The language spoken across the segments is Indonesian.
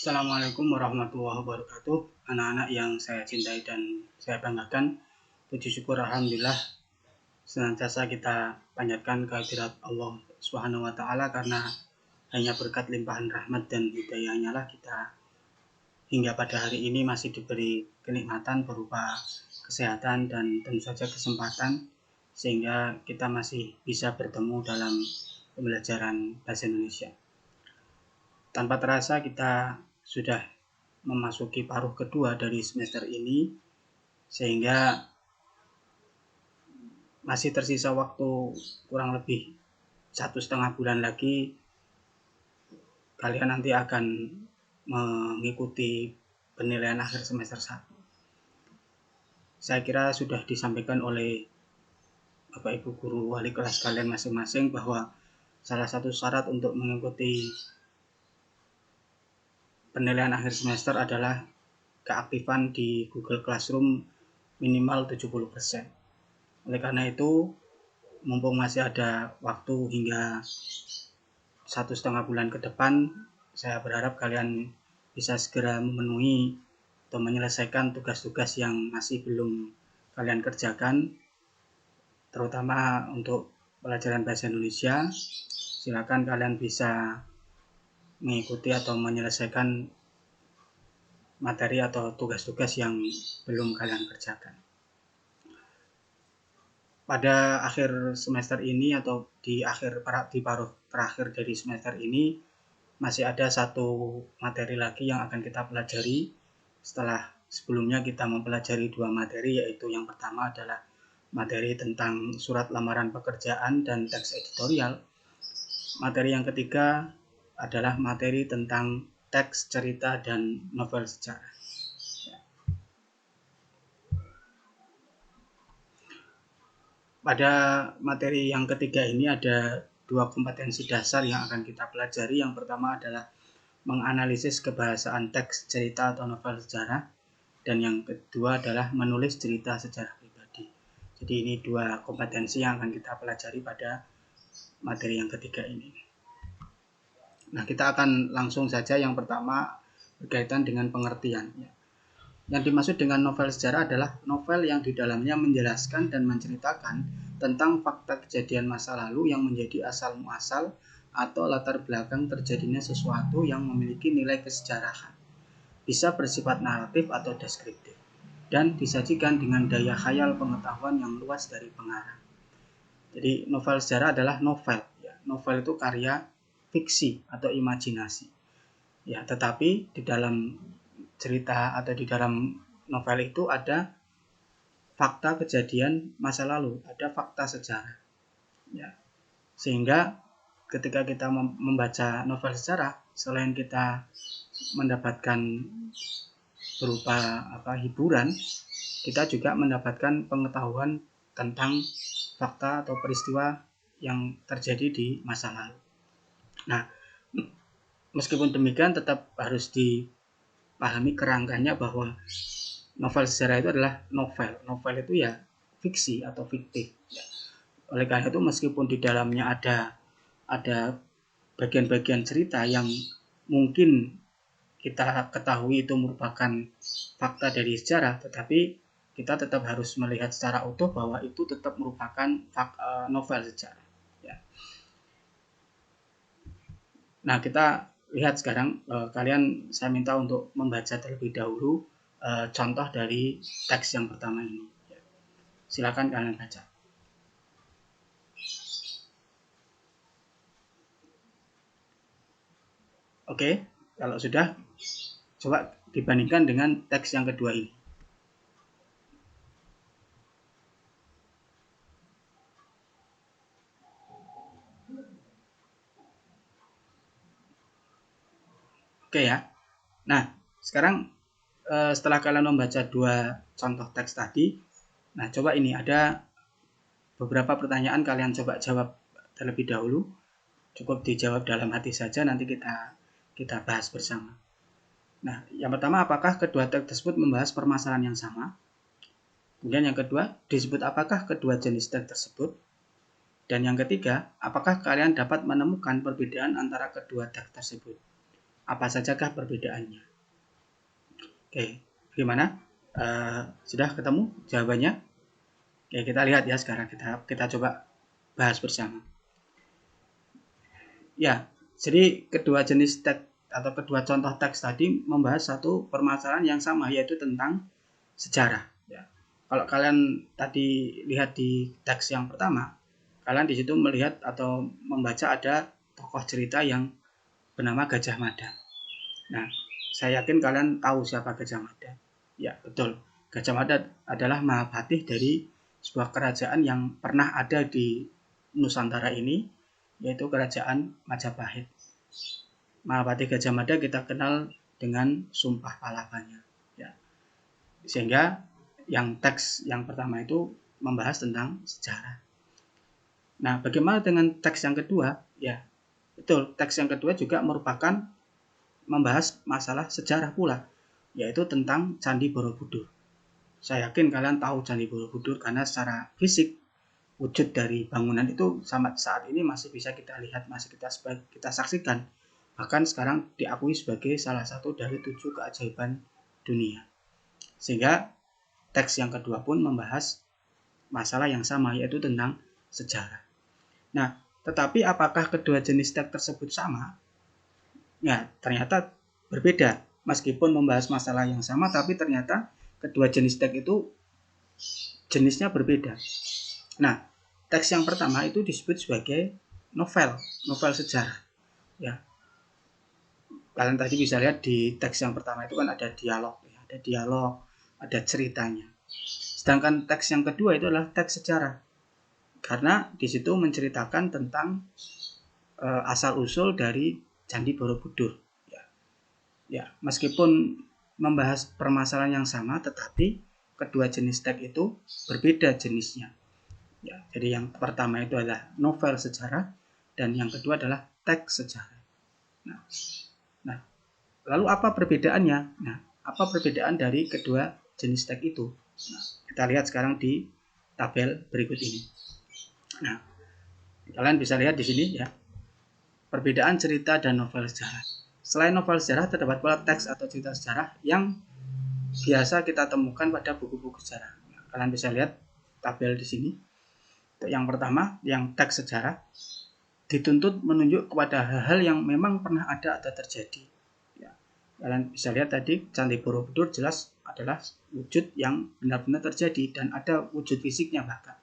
Assalamualaikum warahmatullahi wabarakatuh. Anak-anak yang saya cintai dan saya banggakan, puji syukur alhamdulillah senantiasa kita panjatkan kehadirat Allah Subhanahu wa taala, karena hanya berkat limpahan rahmat dan hidayahnya lah kita hingga pada hari ini masih diberi kenikmatan berupa kesehatan dan tentu saja kesempatan, sehingga kita masih bisa bertemu dalam pembelajaran bahasa Indonesia. Tanpa terasa kita sudah memasuki paruh kedua dari semester ini, sehingga masih tersisa waktu kurang lebih 1,5 bulan lagi kalian nanti akan mengikuti penilaian akhir semester 1. Saya kira sudah disampaikan oleh Bapak Ibu guru wali kelas kalian masing-masing bahwa salah satu syarat untuk mengikuti penilaian akhir semester adalah keaktifan di Google Classroom minimal 70%. Oleh karena itu, mumpung masih ada waktu hingga 1,5 bulan ke depan, saya berharap kalian bisa segera memenuhi atau menyelesaikan tugas-tugas yang masih belum kalian kerjakan, terutama untuk pelajaran bahasa Indonesia. Silakan kalian bisa mengikuti atau menyelesaikan materi atau tugas-tugas yang belum kalian kerjakan. Pada akhir semester ini atau di paruh terakhir dari semester ini masih ada satu materi lagi yang akan kita pelajari setelah sebelumnya kita mempelajari 2 materi, yaitu yang pertama adalah materi tentang surat lamaran pekerjaan dan teks editorial. Materi yang ketiga adalah materi tentang teks cerita dan novel sejarah. Pada materi yang ketiga ini ada 2 kompetensi dasar yang akan kita pelajari. Yang pertama adalah menganalisis kebahasaan teks cerita atau novel sejarah, dan yang kedua adalah menulis cerita sejarah pribadi. Jadi ini 2 kompetensi yang akan kita pelajari pada materi yang ketiga ini. Nah, kita akan langsung saja. Yang pertama berkaitan dengan pengertian. Yang dimaksud dengan novel sejarah adalah novel yang di dalamnya menjelaskan dan menceritakan tentang fakta kejadian masa lalu yang menjadi asal muasal atau latar belakang terjadinya sesuatu yang memiliki nilai kesejarahan. Bisa bersifat naratif atau deskriptif, dan disajikan dengan daya khayal pengetahuan yang luas dari pengarang. Jadi novel sejarah adalah novel. Novel itu karya fiksi atau imajinasi. Tetapi di dalam cerita atau di dalam novel itu ada fakta kejadian masa lalu, ada fakta sejarah. Sehingga ketika kita membaca novel sejarah, selain kita mendapatkan berupa hiburan, kita juga mendapatkan pengetahuan tentang fakta atau peristiwa yang terjadi di masa lalu. Nah, meskipun demikian tetap harus dipahami kerangkanya bahwa novel sejarah itu adalah novel. Novel itu ya fiksi atau fiktif. Oleh karena itu meskipun di dalamnya ada bagian-bagian cerita yang mungkin kita ketahui itu merupakan fakta dari sejarah, tetapi kita tetap harus melihat secara utuh bahwa itu tetap merupakan novel sejarah. Nah, kita lihat sekarang, kalian saya minta untuk membaca terlebih dahulu contoh dari teks yang pertama ini. Silakan kalian baca. Oke, kalau sudah, coba dibandingkan dengan teks yang kedua ini. Oke ya. Nah, sekarang setelah kalian membaca 2 contoh teks tadi, nah coba ini ada beberapa pertanyaan, kalian coba jawab terlebih dahulu. Cukup dijawab dalam hati saja, nanti kita bahas bersama. Nah, yang pertama, apakah kedua teks tersebut membahas permasalahan yang sama? Kemudian yang kedua, disebut apakah kedua jenis teks tersebut? Dan yang ketiga, apakah kalian dapat menemukan perbedaan antara kedua teks tersebut? Apa sajakah perbedaannya? Oke, gimana? Sudah ketemu jawabannya? Oke, kita lihat ya sekarang, kita coba bahas bersama. Ya, jadi kedua jenis teks atau kedua contoh teks tadi membahas satu permasalahan yang sama, yaitu tentang sejarah. Ya. Kalau kalian tadi lihat di teks yang pertama, kalian di situ melihat atau membaca ada tokoh cerita yang bernama Gajah Mada. Nah, saya yakin kalian tahu siapa Gajah Mada. Ya, betul. Gajah Mada adalah Mahapatih dari sebuah kerajaan yang pernah ada di Nusantara ini, yaitu kerajaan Majapahit. Mahapatih Gajah Mada kita kenal dengan Sumpah Palapanya. Ya. Sehingga yang teks yang pertama itu membahas tentang sejarah. Nah, bagaimana dengan teks yang kedua? Ya, betul. Teks yang kedua juga merupakan membahas masalah sejarah pula, yaitu tentang Candi Borobudur. Saya yakin kalian tahu Candi Borobudur karena secara fisik wujud dari bangunan itu sampai saat ini masih bisa kita lihat, masih kita saksikan. Bahkan sekarang diakui sebagai salah satu dari 7 keajaiban dunia. Sehingga teks yang kedua pun membahas masalah yang sama, yaitu tentang sejarah. Nah, tetapi apakah kedua jenis teks tersebut sama? Ya, ternyata berbeda. Meskipun membahas masalah yang sama, tapi ternyata kedua jenis teks itu jenisnya berbeda. Nah, teks yang pertama itu disebut sebagai novel sejarah. Ya, kalian tadi bisa lihat di teks yang pertama itu kan ada dialog, ada ceritanya. Sedangkan teks yang kedua itu adalah teks sejarah, karena di situ menceritakan tentang asal usul dari Candi Borobudur. Ya, meskipun membahas permasalahan yang sama, tetapi kedua jenis teks itu berbeda jenisnya. Ya, jadi yang pertama itu adalah novel sejarah dan yang kedua adalah teks sejarah. Nah, lalu apa perbedaannya? Nah, apa perbedaan dari kedua jenis teks itu? Nah, kita lihat sekarang di tabel berikut ini. Nah, kalian bisa lihat di sini ya, perbedaan cerita dan novel sejarah. Selain novel sejarah, terdapat pula teks atau cerita sejarah yang biasa kita temukan pada buku-buku sejarah. Nah, kalian bisa lihat tabel di sini. Yang pertama, yang teks sejarah dituntut menunjuk kepada hal-hal yang memang pernah ada atau terjadi. Ya, kalian bisa lihat tadi Candi Borobudur jelas adalah wujud yang benar-benar terjadi dan ada wujud fisiknya bahkan.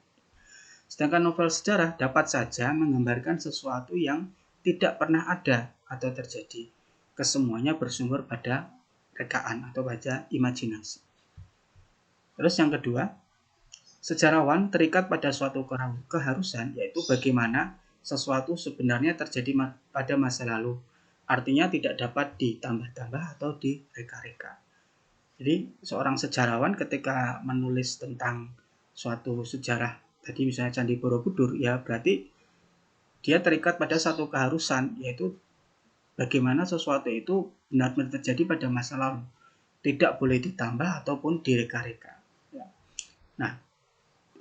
Sedangkan novel sejarah dapat saja menggambarkan sesuatu yang tidak pernah ada atau terjadi. Kesemuanya bersumber pada rekaan atau pada imajinasi. Terus yang kedua, sejarawan terikat pada suatu keharusan, yaitu bagaimana sesuatu sebenarnya terjadi pada masa lalu. Artinya tidak dapat ditambah-tambah atau direka-reka. Jadi seorang sejarawan ketika menulis tentang suatu sejarah, tadi misalnya Candi Borobudur, ya berarti dia terikat pada satu keharusan, yaitu bagaimana sesuatu itu benar-benar terjadi pada masa lalu, tidak boleh ditambah ataupun direka-reka. Nah,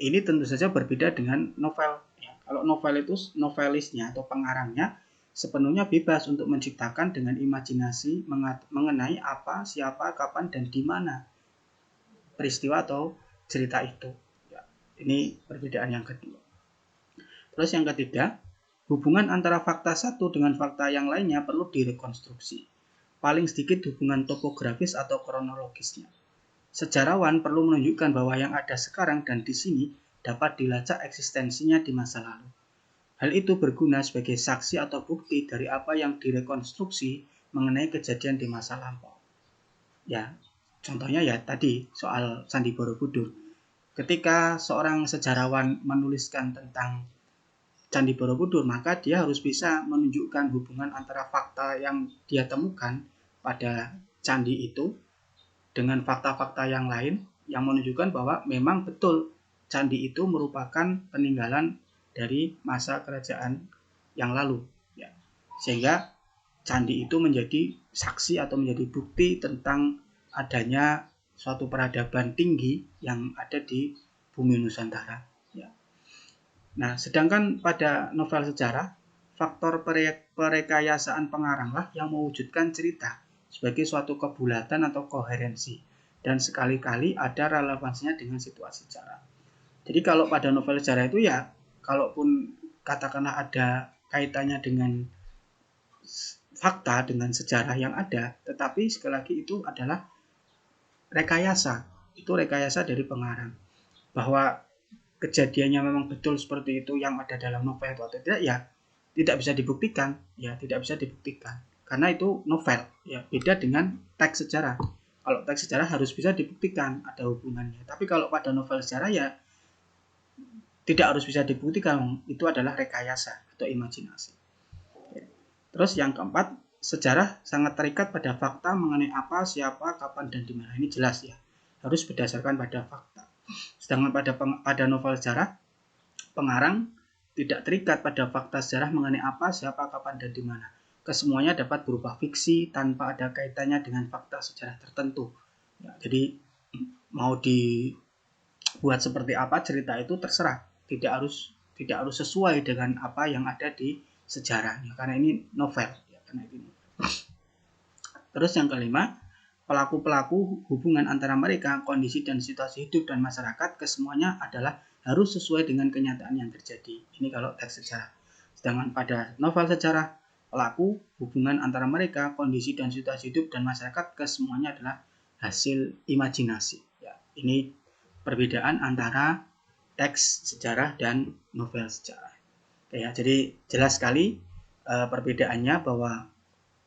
ini tentu saja berbeda dengan novel. Kalau novel itu novelisnya atau pengarangnya sepenuhnya bebas untuk menciptakan dengan imajinasi mengenai apa, siapa, kapan, dan di mana peristiwa atau cerita itu. Ini perbedaan yang kedua. Terus yang ketiga, hubungan antara fakta satu dengan fakta yang lainnya perlu direkonstruksi. Paling sedikit hubungan topografis atau kronologisnya. Sejarawan perlu menunjukkan bahwa yang ada sekarang dan di sini dapat dilacak eksistensinya di masa lalu. Hal itu berguna sebagai saksi atau bukti dari apa yang direkonstruksi mengenai kejadian di masa lampau. Ya, contohnya ya tadi soal Candi Borobudur. Ketika seorang sejarawan menuliskan tentang Candi Borobudur, maka dia harus bisa menunjukkan hubungan antara fakta yang dia temukan pada candi itu dengan fakta-fakta yang lain yang menunjukkan bahwa memang betul candi itu merupakan peninggalan dari masa kerajaan yang lalu. Ya. Sehingga candi itu menjadi saksi atau menjadi bukti tentang adanya suatu peradaban tinggi yang ada di bumi Nusantara. Ya. Nah, sedangkan pada novel sejarah, faktor perekayasaan pengaranglah yang mewujudkan cerita sebagai suatu kebulatan atau koherensi, dan sekali-kali ada relevansinya dengan situasi sejarah. Jadi kalau pada novel sejarah itu ya, kalaupun katakanlah ada kaitannya dengan fakta, dengan sejarah yang ada, tetapi sekali lagi itu adalah rekayasa. Itu rekayasa dari pengarang. Bahwa kejadiannya memang betul seperti itu yang ada dalam novel itu atau tidak, ya tidak bisa dibuktikan, karena itu novel, ya beda dengan teks sejarah. Kalau teks sejarah harus bisa dibuktikan ada hubungannya, tapi kalau pada novel sejarah ya tidak harus bisa dibuktikan, itu adalah rekayasa atau imajinasi. Terus yang keempat, sejarah sangat terikat pada fakta mengenai apa, siapa, kapan, dan di mana. Ini jelas ya, harus berdasarkan pada fakta. Sedangkan pada novel sejarah, pengarang tidak terikat pada fakta sejarah mengenai apa, siapa, kapan, dan di mana. Kesemuanya dapat berupa fiksi tanpa ada kaitannya dengan fakta sejarah tertentu. Ya, jadi mau dibuat seperti apa cerita itu terserah, tidak harus sesuai dengan apa yang ada di sejarahnya, karena ini novel. Ya, karena ini novel. Terus yang kelima, pelaku-pelaku hubungan antara mereka, kondisi dan situasi hidup dan masyarakat, kesemuanya adalah harus sesuai dengan kenyataan yang terjadi. Ini kalau teks sejarah. Sedangkan pada novel sejarah, pelaku hubungan antara mereka, kondisi dan situasi hidup dan masyarakat, kesemuanya adalah hasil imajinasi. Ya, ini perbedaan antara teks sejarah dan novel sejarah. Ya, jadi jelas sekali perbedaannya, bahwa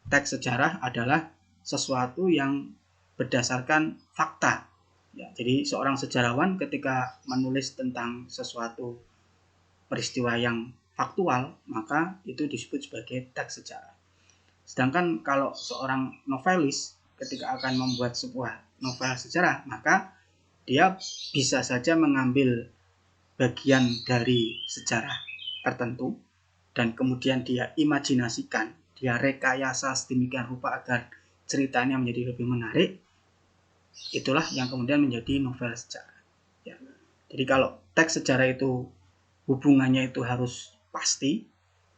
teks sejarah adalah sesuatu yang berdasarkan fakta. Ya, jadi seorang sejarawan ketika menulis tentang sesuatu peristiwa yang faktual, maka itu disebut sebagai teks sejarah. Sedangkan kalau seorang novelis ketika akan membuat sebuah novel sejarah, maka dia bisa saja mengambil bagian dari sejarah tertentu dan kemudian dia imajinasikan, dia rekayasa sedemikian rupa agar ceritanya menjadi lebih menarik. Itulah yang kemudian menjadi novel sejarah. Ya. Jadi kalau teks sejarah itu hubungannya itu harus pasti,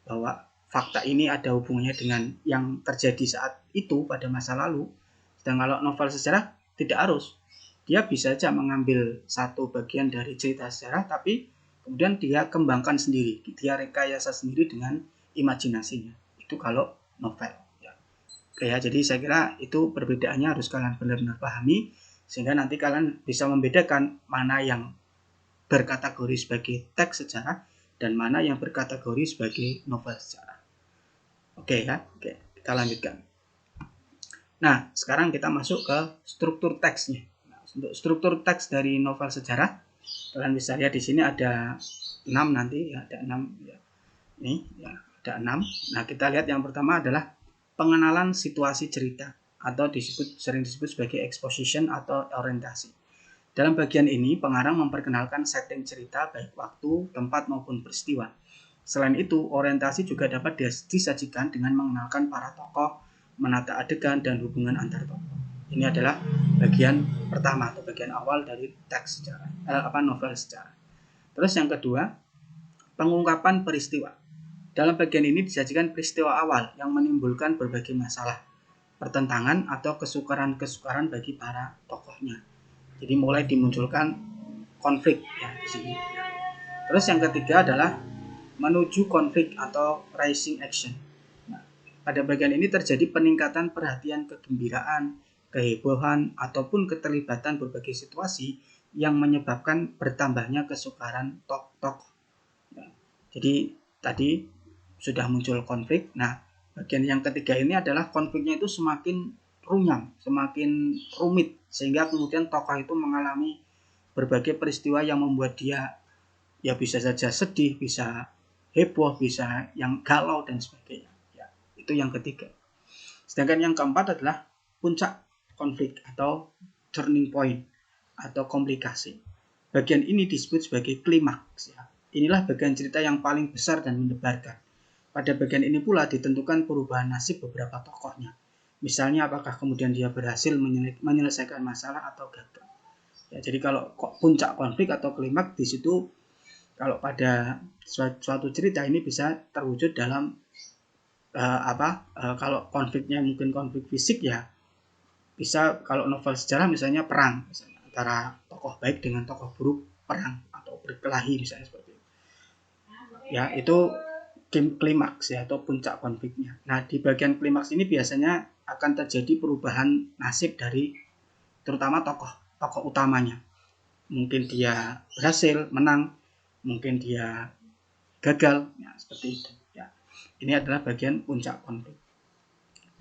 bahwa fakta ini ada hubungannya dengan yang terjadi saat itu pada masa lalu. Sedangkan kalau novel sejarah tidak harus. Dia bisa saja mengambil satu bagian dari cerita sejarah, tapi kemudian dia kembangkan sendiri, dia rekayasa sendiri dengan imajinasinya. Itu kalau novel. Oke ya, jadi saya kira itu perbedaannya harus kalian benar-benar pahami, sehingga nanti kalian bisa membedakan mana yang berkategori sebagai teks sejarah dan mana yang berkategori sebagai novel sejarah. Oke ya, oke, kita lanjutkan. Nah, sekarang kita masuk ke struktur teksnya. Nah, untuk struktur teks dari novel sejarah, kalian bisa lihat di sini ada 6 nanti ya, ada 6 ya. Ini ya, ada 6. Nah, kita lihat yang pertama adalah pengenalan situasi cerita, atau sering disebut sebagai exposition atau orientasi. Dalam bagian ini, pengarang memperkenalkan setting cerita, baik waktu, tempat, maupun peristiwa. Selain itu, orientasi juga dapat disajikan dengan mengenalkan para tokoh, menata adegan, dan hubungan antar tokoh. Ini adalah bagian pertama atau bagian awal dari teks sejarah, novel sejarah. Terus yang kedua, pengungkapan peristiwa. Dalam bagian ini disajikan peristiwa awal yang menimbulkan berbagai masalah, pertentangan, atau kesukaran-kesukaran bagi para tokohnya. Jadi mulai dimunculkan konflik ya di sini. Terus yang ketiga adalah menuju konflik atau rising action. Nah, pada bagian ini terjadi peningkatan perhatian, kegembiraan, kehebohan, ataupun keterlibatan berbagai situasi yang menyebabkan bertambahnya kesukaran tokoh. Nah, jadi tadi sudah muncul konflik. Nah, bagian yang ketiga ini adalah konfliknya itu semakin runyam, semakin rumit, sehingga kemudian tokoh itu mengalami berbagai peristiwa yang membuat dia ya bisa saja sedih, bisa heboh, bisa yang galau dan sebagainya. Ya, itu yang ketiga. Sedangkan yang keempat adalah puncak konflik atau turning point atau komplikasi. Bagian ini disebut sebagai klimaks. Ya. Inilah bagian cerita yang paling besar dan mendebarkan. Pada bagian ini pula ditentukan perubahan nasib beberapa tokohnya. Misalnya apakah kemudian dia berhasil menyelesaikan masalah atau gagal. Ya, jadi kalau puncak konflik atau klimaks di situ, kalau pada suatu cerita ini bisa terwujud dalam kalau konfliknya mungkin konflik fisik ya bisa, kalau novel sejarah misalnya perang misalnya, antara tokoh baik dengan tokoh buruk perang atau berkelahi misalnya seperti itu. Ya, itu klimaks ya atau puncak konfliknya. Nah, di bagian klimaks ini biasanya akan terjadi perubahan nasib dari terutama tokoh utamanya. Mungkin dia berhasil menang, mungkin dia gagal, ya, seperti itu. Ya, ini adalah bagian puncak konflik.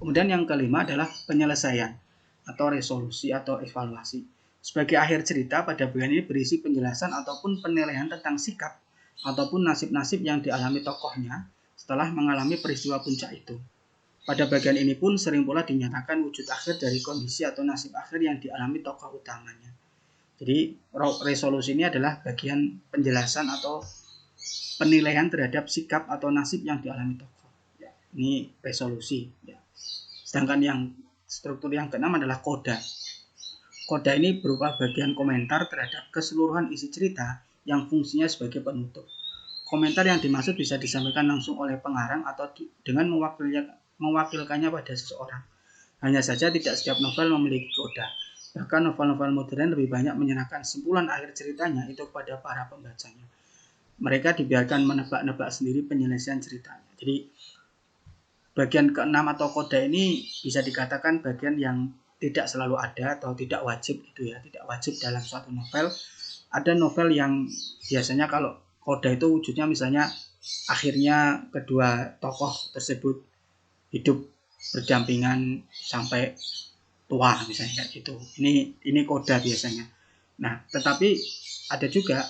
Kemudian yang kelima adalah penyelesaian atau resolusi atau evaluasi. Sebagai akhir cerita, pada bagian ini berisi penjelasan ataupun penilaian tentang sikap ataupun nasib-nasib yang dialami tokohnya setelah mengalami peristiwa puncak itu. Pada bagian ini pun sering pula dinyatakan wujud akhir dari kondisi atau nasib akhir yang dialami tokoh utamanya. Jadi resolusi ini adalah bagian penjelasan atau penilaian terhadap sikap atau nasib yang dialami tokoh. Ya, ini resolusi. Ya. Sedangkan yang struktur yang keenam adalah koda. Koda ini berupa bagian komentar terhadap keseluruhan isi cerita yang fungsinya sebagai penutup. Komentar yang dimaksud bisa disampaikan langsung oleh pengarang atau dengan mewakilkannya pada seseorang. Hanya saja tidak setiap novel memiliki koda. Bahkan novel-novel modern lebih banyak menyerahkan simpulan akhir ceritanya itu kepada para pembacanya. Mereka dibiarkan menebak-nebak sendiri penyelesaian ceritanya. Jadi bagian keenam atau koda ini bisa dikatakan bagian yang tidak selalu ada atau tidak wajib gitu ya, tidak wajib dalam suatu novel. Ada novel yang biasanya kalau koda itu wujudnya misalnya akhirnya kedua tokoh tersebut hidup berdampingan sampai tua misalnya kayak gitu. Ini koda biasanya. Nah, tetapi ada juga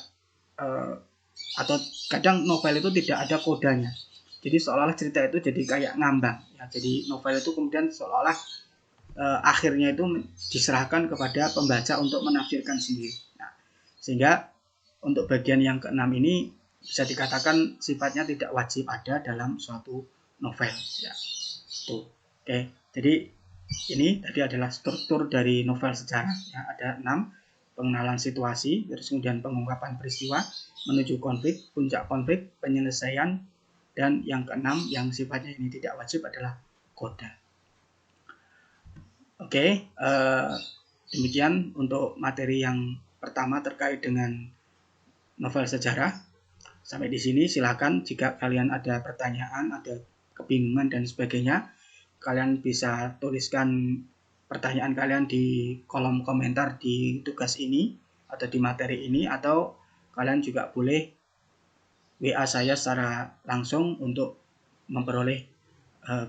atau kadang novel itu tidak ada kodanya. Jadi seolah-olah cerita itu jadi kayak ngambang. Ya, jadi novel itu kemudian seolah-olah akhirnya itu diserahkan kepada pembaca untuk menafsirkan sendiri. Nah, sehingga untuk bagian yang keenam ini bisa dikatakan sifatnya tidak wajib ada dalam suatu novel. Ya, tuh. Oke, jadi ini tadi adalah struktur dari novel sejarah. Ya, ada 6. Pengenalan situasi, terus kemudian pengungkapan peristiwa, menuju konflik, puncak konflik, penyelesaian, dan yang keenam yang sifatnya ini tidak wajib adalah koda. Oke, demikian untuk materi yang pertama terkait dengan novel sejarah. Sampai di sini silakan jika kalian ada pertanyaan, ada kebingungan dan sebagainya, kalian bisa tuliskan pertanyaan kalian di kolom komentar di tugas ini atau di materi ini, atau kalian juga boleh WA saya secara langsung untuk memperoleh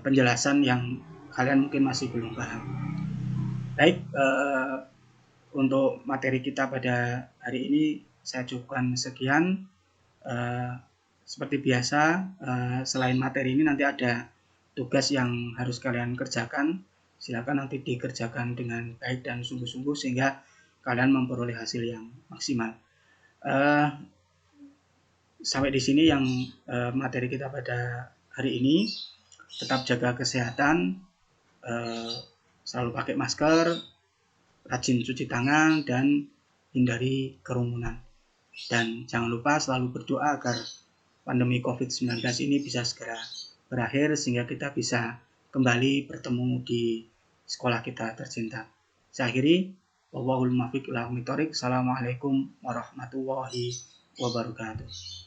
penjelasan yang kalian mungkin masih belum paham. Baik, untuk materi kita pada hari ini saya cukupkan sekian. Seperti biasa, selain materi ini nanti ada tugas yang harus kalian kerjakan. Silakan nanti dikerjakan dengan baik dan sungguh-sungguh sehingga kalian memperoleh hasil yang maksimal. Sampai di sini yang materi kita pada hari ini. Tetap jaga kesehatan, selalu pakai masker, rajin cuci tangan, dan hindari kerumunan. Dan jangan lupa selalu berdoa agar pandemi COVID-19 ini bisa segera berakhir sehingga kita bisa kembali bertemu di sekolah kita tercinta. Saya akhiri, wallahul muwaffiq ila aqwamit thoriq. Assalamualaikum warahmatullahi wabarakatuh.